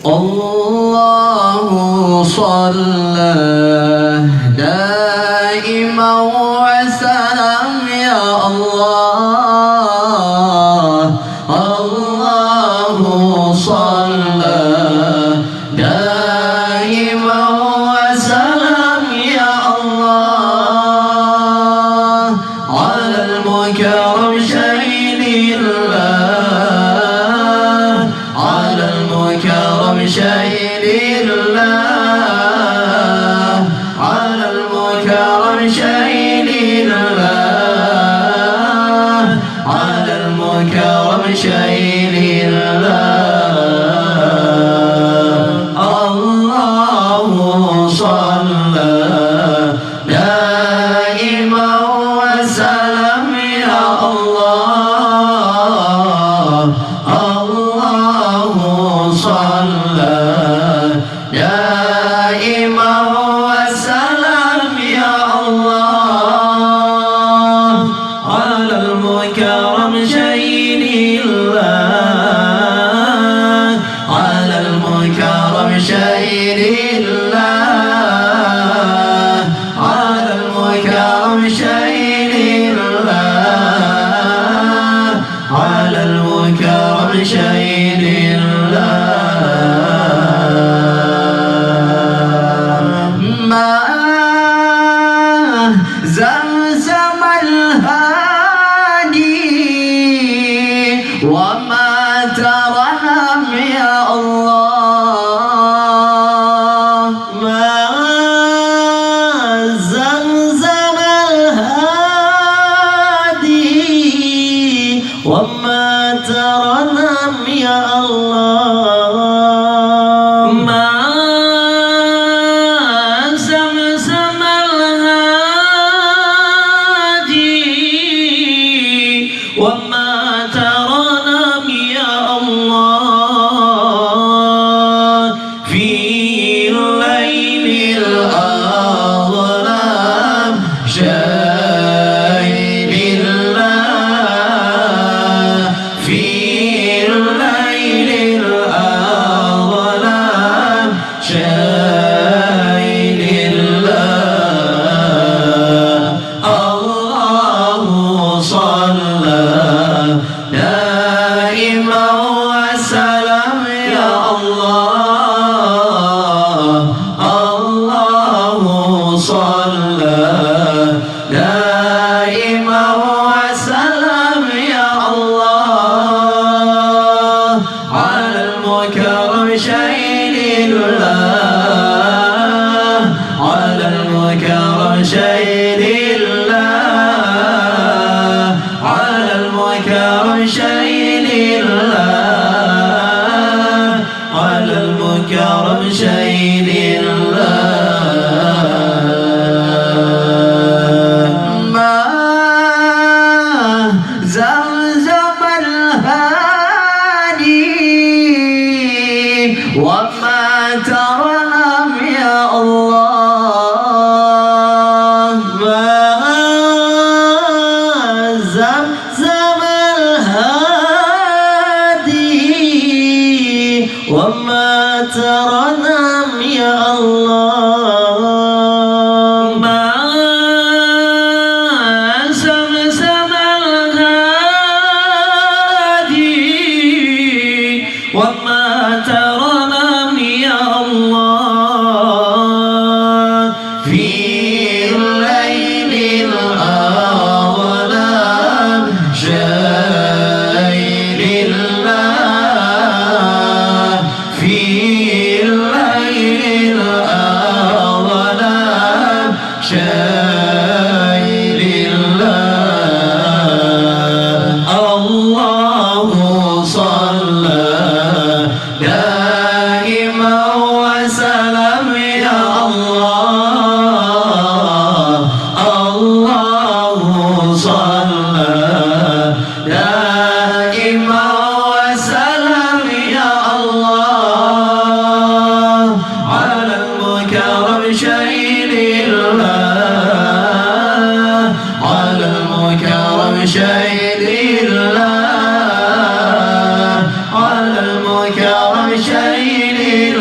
الله صلى دائما وسلم يا الله. الله صلى دائما وسلم يا الله على المكرم شهيد الله، على المكرم شهيد الله، على المكرم شهيد الله، على المكرم شهيد الله. الله صلى دائما وسلم يا الله. الله صلى دائما وسلم يا الله على المكرم شهيد الله، على المكرم شهيد الله، على المكرم شهيد الله، على المكرم شهيد الله. ما زمزم الهادي وما ترنم يا الله. ما زمزم الهادي وما ترنم يا الله. ما زمزم الهادي وما ترنم يا الله في الليل الأظلم شهيد الله، في الليل الأظلم شهيد الله. الله صلى دائما وسلم يا الله. الله صلى دائما وسلم يا الله على المكرم شهيد الله، على المكرم شهيد الله، على المكرم شهيد الله، على المكرم شهيد الله. ما زمزم الهادي وما ترنم يا الله. ما زمزم الهادي وما ترنم يا الله. ما زمزم الهادي وما ترنم يا الله في الليل الأظلم شهيد الله، في الليل الأظلم شهيد الله. الله صلى دائما وسلم يا الله. الله صلى دائما وسلم يا الله على المكرم شهيد الله، على المكرم شهيد الله، على المكرم شيل